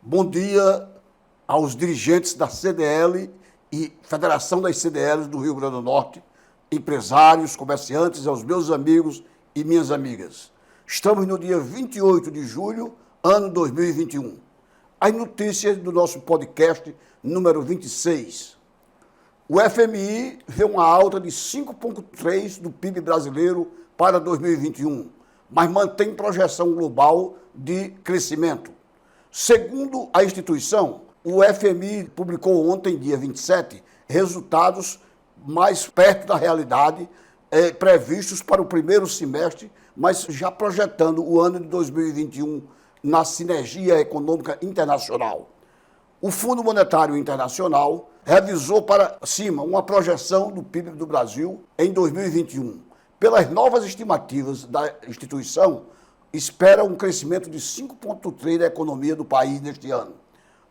Bom dia aos dirigentes da CDL e Federação das CDLs do Rio Grande do Norte, empresários, comerciantes, aos meus amigos e minhas amigas. Estamos no dia 28 de julho, ano 2021. As notícias do nosso podcast número 26. O FMI vê uma alta de 5,3% do PIB brasileiro para 2021, mas mantém projeção global de crescimento. Segundo a instituição, o FMI publicou ontem, dia 27, resultados mais perto da realidade previstos para o primeiro semestre, mas já projetando o ano de 2021 na sinergia econômica internacional. O Fundo Monetário Internacional revisou para cima uma projeção do PIB do Brasil em 2021. Pelas novas estimativas da instituição, espera um crescimento de 5,3% da economia do país neste ano.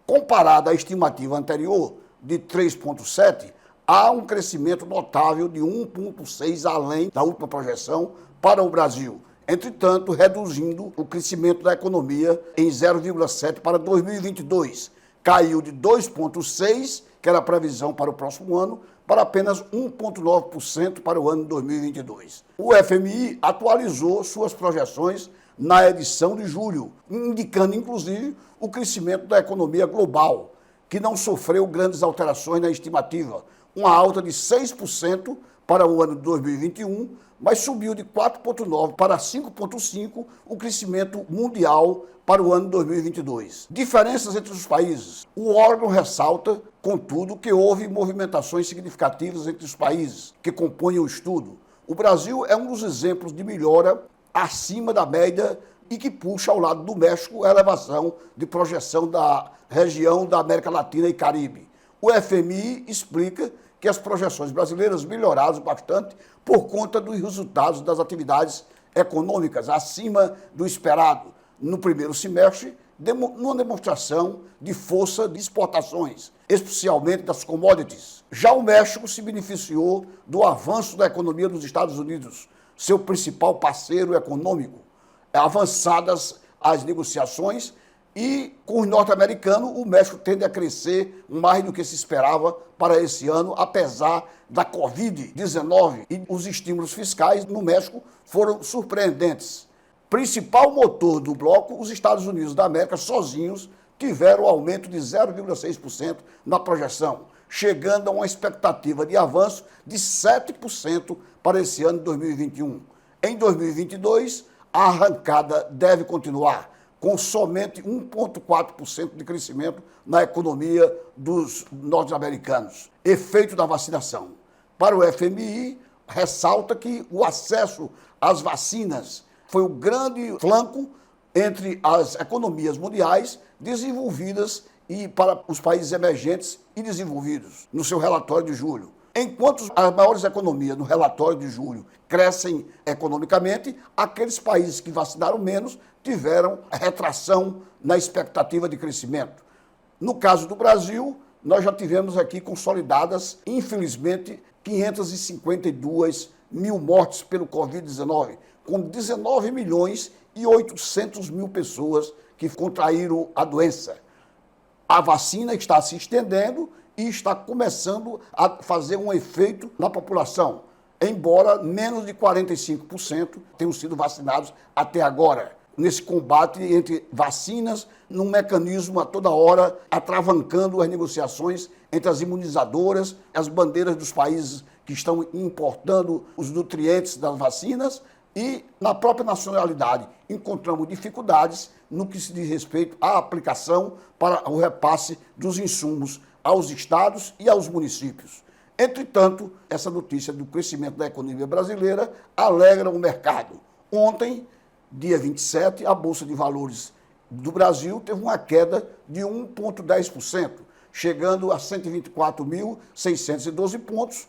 Comparado à estimativa anterior, de 3,7%, há um crescimento notável de 1,6% além da última projeção para o Brasil. Entretanto, reduzindo o crescimento da economia em 0,7% para 2022. Caiu de 2,6%, que era a previsão para o próximo ano, para apenas 1,9% para o ano de 2022. O FMI atualizou suas projeções na edição de julho, indicando, inclusive, o crescimento da economia global, que não sofreu grandes alterações na estimativa, uma alta de 6% para o ano de 2021, mas subiu de 4,9% para 5,5% o crescimento mundial para o ano de 2022. Diferenças entre os países. O órgão ressalta, contudo, que houve movimentações significativas entre os países que compõem o estudo. O Brasil é um dos exemplos de melhora acima da média e que puxa ao lado do México a elevação de projeção da região da América Latina e Caribe. O FMI explica que as projeções brasileiras melhoraram bastante por conta dos resultados das atividades econômicas acima do esperado no primeiro semestre, numa demonstração de força de exportações, especialmente das commodities. Já o México se beneficiou do avanço da economia dos Estados Unidos, seu principal parceiro econômico. Avançadas as negociações e com os norte-americanos, o México tende a crescer mais do que se esperava para esse ano, apesar da Covid-19 e os estímulos fiscais no México foram surpreendentes. Principal motor do bloco, os Estados Unidos da América sozinhos tiveram um aumento de 0,6% na projeção, chegando a uma expectativa de avanço de 7% para esse ano de 2021. Em 2022, a arrancada deve continuar, com somente 1,4% de crescimento na economia dos norte-americanos. Efeito da vacinação. Para o FMI, ressalta que o acesso às vacinas foi o grande flanco entre as economias mundiais desenvolvidas e para os países emergentes e desenvolvidos, no seu relatório de julho. Enquanto as maiores economias no relatório de julho crescem economicamente, aqueles países que vacinaram menos tiveram retração na expectativa de crescimento. No caso do Brasil, nós já tivemos aqui consolidadas, infelizmente, 552 mil mortes pelo Covid-19, com 19 milhões e 800 mil pessoas que contraíram a doença. A vacina está se estendendo e está começando a fazer um efeito na população, embora menos de 45% tenham sido vacinados até agora. Nesse combate entre vacinas, num mecanismo a toda hora atravancando as negociações entre as imunizadoras, as bandeiras dos países que estão importando os nutrientes das vacinas e na própria nacionalidade encontramos dificuldades no que se diz respeito à aplicação para o repasse dos insumos aos estados e aos municípios. Entretanto, essa notícia do crescimento da economia brasileira alegra o mercado. Ontem, dia 27, a Bolsa de Valores do Brasil teve uma queda de 1,10%, chegando a 124.612 pontos.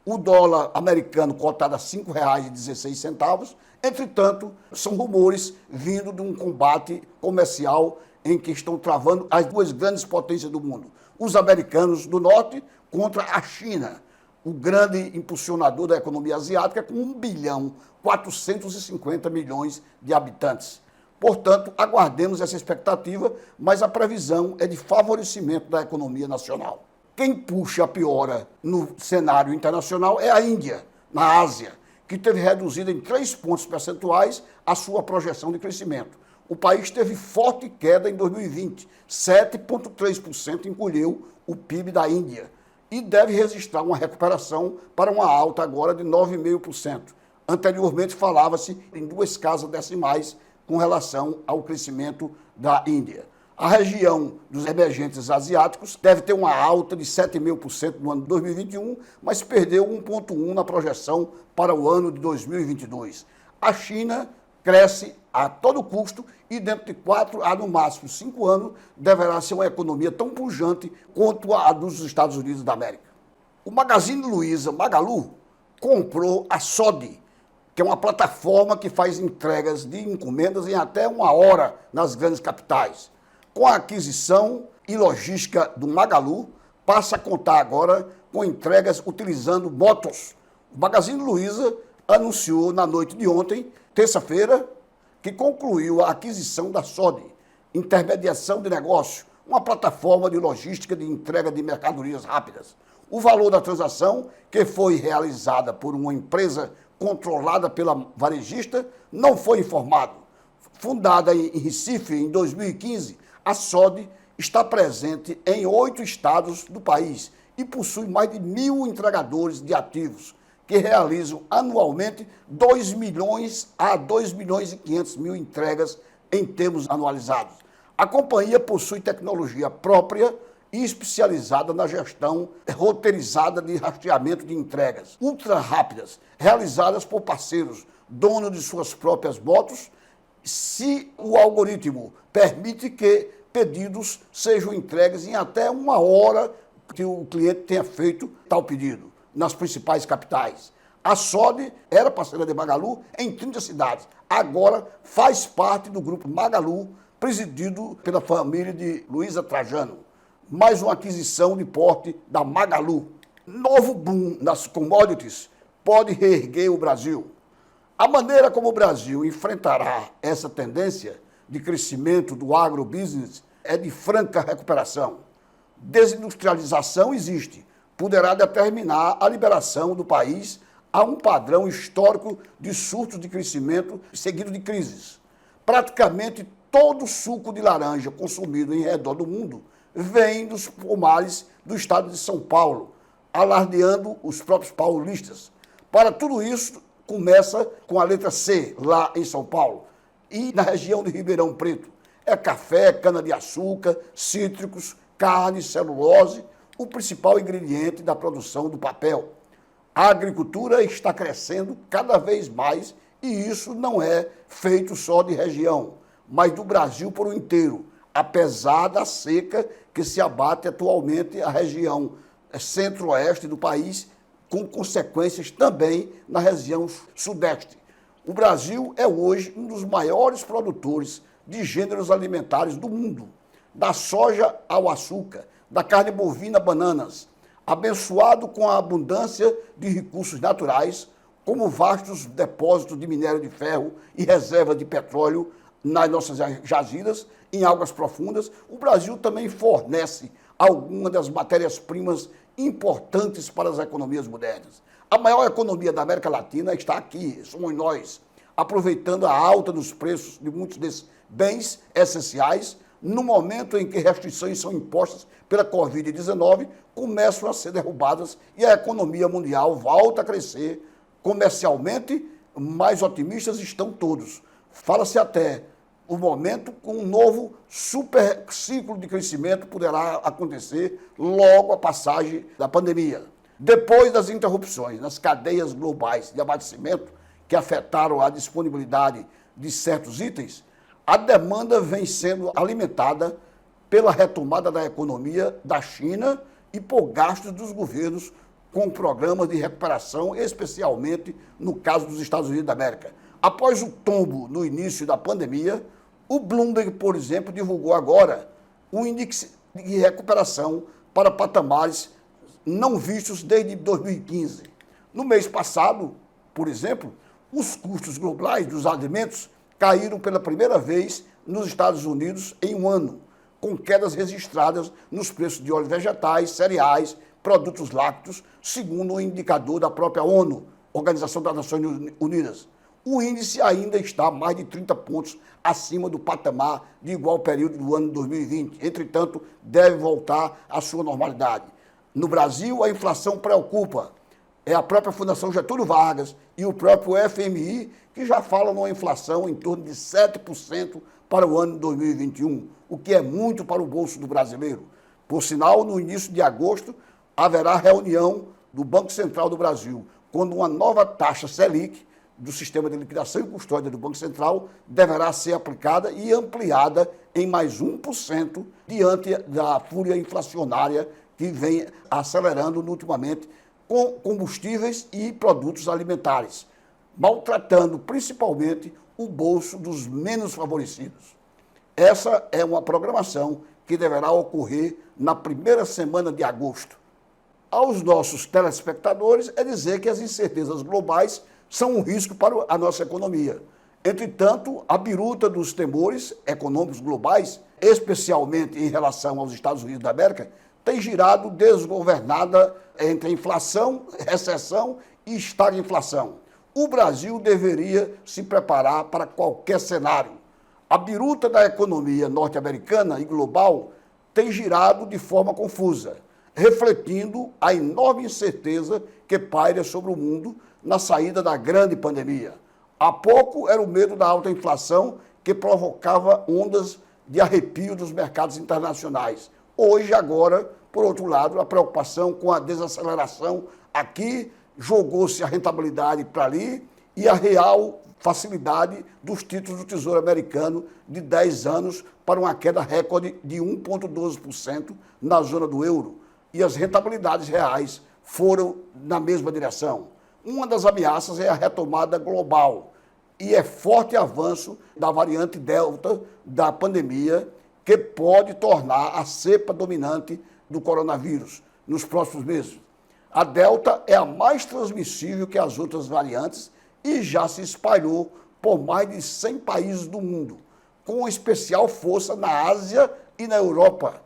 O dólar americano cotado a R$ 5,16. Entretanto, são rumores vindo de um combate comercial em que estão travando as duas grandes potências do mundo. Os americanos do norte contra a China, o grande impulsionador da economia asiática com 1,450 bilhão de habitantes. Portanto, aguardemos essa expectativa, mas a previsão é de favorecimento da economia nacional. Quem puxa a piora no cenário internacional é a Índia, na Ásia, que teve reduzida em 3 pontos percentuais a sua projeção de crescimento. O país teve forte queda em 2020, 7,3% encolheu o PIB da Índia e deve registrar uma recuperação para uma alta agora de 9,5%. Anteriormente falava-se em 2 casas decimais com relação ao crescimento da Índia. A região dos emergentes asiáticos deve ter uma alta de 7,5% no ano de 2021, mas perdeu 1,1% na projeção para o ano de 2022. A China cresce a todo custo e dentro de 4 a no máximo 5 anos deverá ser uma economia tão pujante quanto a dos Estados Unidos da América. O Magazine Luiza, Magalu, comprou a Sode, que é uma plataforma que faz entregas de encomendas em até 1 hora nas grandes capitais. Com a aquisição e logística do Magalu, passa a contar agora com entregas utilizando motos. O Magazine Luiza anunciou na noite de ontem, terça-feira, que concluiu a aquisição da Sode, intermediação de negócio, uma plataforma de logística de entrega de mercadorias rápidas. O valor da transação, que foi realizada por uma empresa controlada pela varejista, não foi informado. Fundada em Recife em 2015, a Sode está presente em 8 estados do país e possui mais de 1.000 entregadores de ativos, que realizam anualmente 2 milhões a 2 milhões e 500 mil entregas em termos anualizados. A companhia possui tecnologia própria e especializada na gestão roteirizada de rastreamento de entregas ultra rápidas, realizadas por parceiros, donos de suas próprias motos, se o algoritmo permite que pedidos sejam entregues em até 1 hora que o cliente tenha feito tal pedido, nas principais capitais. A Sode era parceira de Magalu em 30 cidades. Agora faz parte do grupo Magalu, presidido pela família de Luiza Trajano. Mais uma aquisição de porte da Magalu. Novo boom nas commodities pode reerguer o Brasil. A maneira como o Brasil enfrentará essa tendência de crescimento do agrobusiness é de franca recuperação. Desindustrialização existe, poderá determinar a liberação do país a um padrão histórico de surtos de crescimento seguido de crises. Praticamente todo o suco de laranja consumido em redor do mundo vem dos pomares do estado de São Paulo, alardeando os próprios paulistas. Para tudo isso, começa com a letra C, lá em São Paulo, e na região de Ribeirão Preto. É café, cana-de-açúcar, cítricos, carne, celulose, o principal ingrediente da produção do papel. A agricultura está crescendo cada vez mais e isso não é feito só de região, mas do Brasil por inteiro, apesar da seca que se abate atualmente a região centro-oeste do país, com consequências também na região sudeste. O Brasil é hoje um dos maiores produtores de gêneros alimentares do mundo, da soja ao açúcar, da carne bovina a bananas, abençoado com a abundância de recursos naturais, como vastos depósitos de minério de ferro e reserva de petróleo nas nossas jazidas, em águas profundas. O Brasil também fornece algumas das matérias-primas importantes para as economias modernas. A maior economia da América Latina está aqui, somos nós, aproveitando a alta dos preços de muitos desses bens essenciais. No momento em que restrições são impostas pela Covid-19, começam a ser derrubadas e a economia mundial volta a crescer comercialmente. Mais otimistas estão todos. Fala-se até o momento com um novo super ciclo de crescimento poderá acontecer logo a passagem da pandemia. Depois das interrupções nas cadeias globais de abastecimento que afetaram a disponibilidade de certos itens, a demanda vem sendo alimentada pela retomada da economia da China e por gastos dos governos com programas de recuperação, especialmente no caso dos Estados Unidos da América. Após o tombo no início da pandemia, o Bloomberg, por exemplo, divulgou agora um índice de recuperação para patamares não vistos desde 2015. No mês passado, por exemplo, os custos globais dos alimentos caíram pela primeira vez nos Estados Unidos em um ano, com quedas registradas nos preços de óleos vegetais, cereais, produtos lácteos, segundo o indicador da própria ONU, Organização das Nações Unidas. O índice ainda está mais de 30 pontos acima do patamar de igual período do ano 2020. Entretanto, deve voltar à sua normalidade. No Brasil, a inflação preocupa. É a própria Fundação Getúlio Vargas e o próprio FMI que já falam numa inflação em torno de 7% para o ano 2021, o que é muito para o bolso do brasileiro. Por sinal, no início de agosto, haverá reunião do Banco Central do Brasil, quando uma nova taxa Selic do Sistema de Liquidação e Custódia do Banco Central deverá ser aplicada e ampliada em mais 1% diante da fúria inflacionária que vem acelerando ultimamente com combustíveis e produtos alimentares, maltratando principalmente o bolso dos menos favorecidos. Essa é uma programação que deverá ocorrer na primeira semana de agosto. Aos nossos telespectadores é dizer que as incertezas globais são um risco para a nossa economia. Entretanto, a biruta dos temores econômicos globais, especialmente em relação aos Estados Unidos da América, tem girado desgovernada entre inflação, recessão e estagflação. O Brasil deveria se preparar para qualquer cenário. A biruta da economia norte-americana e global tem girado de forma confusa, refletindo a enorme incerteza que paira sobre o mundo na saída da grande pandemia. Há pouco era o medo da alta inflação que provocava ondas de arrepio dos mercados internacionais. Hoje, agora, por outro lado, a preocupação com a desaceleração aqui jogou-se a rentabilidade para ali e a real facilidade dos títulos do Tesouro Americano de 10 anos para uma queda recorde de 1,12% na zona do euro. E as rentabilidades reais foram na mesma direção. Uma das ameaças é a retomada global e é forte avanço da variante Delta da pandemia, que pode tornar a cepa dominante do coronavírus nos próximos meses. A Delta é a mais transmissível que as outras variantes e já se espalhou por mais de 100 países do mundo, com especial força na Ásia e na Europa.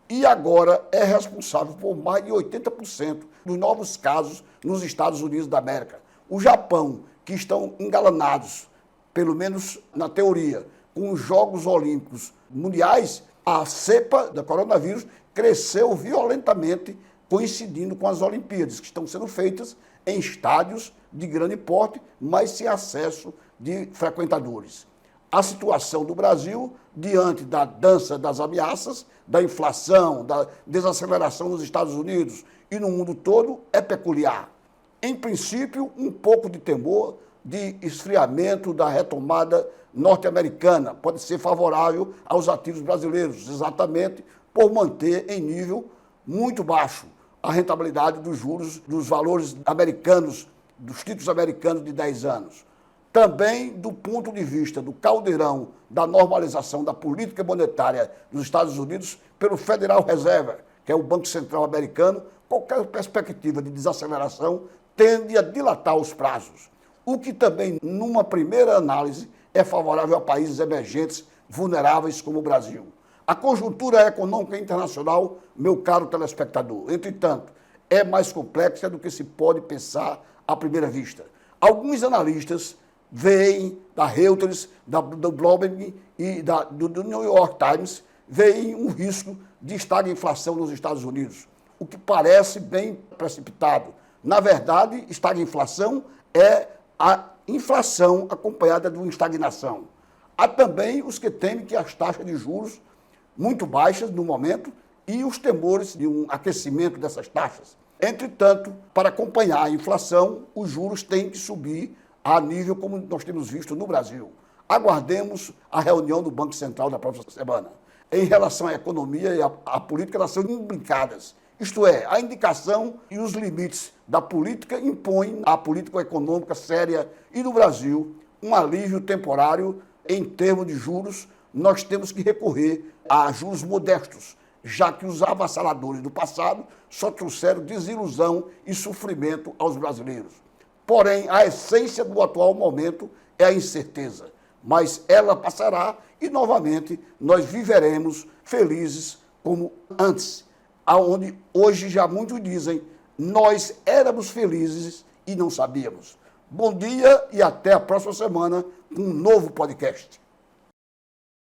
E agora é responsável por mais de 80% dos novos casos nos Estados Unidos da América. O Japão, que estão engalanados, pelo menos na teoria, com os Jogos Olímpicos Mundiais, a cepa do coronavírus cresceu violentamente, coincidindo com as Olimpíadas, que estão sendo feitas em estádios de grande porte, mas sem acesso de frequentadores. A situação do Brasil, diante da dança das ameaças, da inflação, da desaceleração nos Estados Unidos e no mundo todo, é peculiar. Em princípio, um pouco de temor de esfriamento da retomada norte-americana pode ser favorável aos ativos brasileiros, exatamente por manter em nível muito baixo a rentabilidade dos juros dos valores americanos, dos títulos americanos de 10 anos. Também, do ponto de vista do caldeirão da normalização da política monetária dos Estados Unidos pelo Federal Reserve, que é o Banco Central americano, qualquer perspectiva de desaceleração tende a dilatar os prazos, o que também, numa primeira análise, é favorável a países emergentes vulneráveis como o Brasil. A conjuntura econômica internacional, meu caro telespectador, entretanto, é mais complexa do que se pode pensar à primeira vista. Alguns analistas veem, da Reuters, do Bloomberg e do New York Times, veem um risco de estagflação nos Estados Unidos, o que parece bem precipitado. Na verdade, estagflação é a inflação acompanhada de uma estagnação. Há também os que temem que as taxas de juros muito baixas no momento e os temores de um aquecimento dessas taxas. Entretanto, para acompanhar a inflação, os juros têm que subir a nível como nós temos visto no Brasil. Aguardemos a reunião do Banco Central da próxima semana. Em relação à economia e à política, elas são imbricadas. Isto é, a indicação e os limites da política impõem à política econômica séria e no Brasil um alívio temporário em termos de juros. Nós temos que recorrer a juros modestos, já que os avassaladores do passado só trouxeram desilusão e sofrimento aos brasileiros. Porém, a essência do atual momento é a incerteza. mas ela passará e novamente nós viveremos felizes como antes, aonde hoje já muitos dizem, nós éramos felizes e não sabíamos. Bom dia e até a próxima semana com um novo podcast.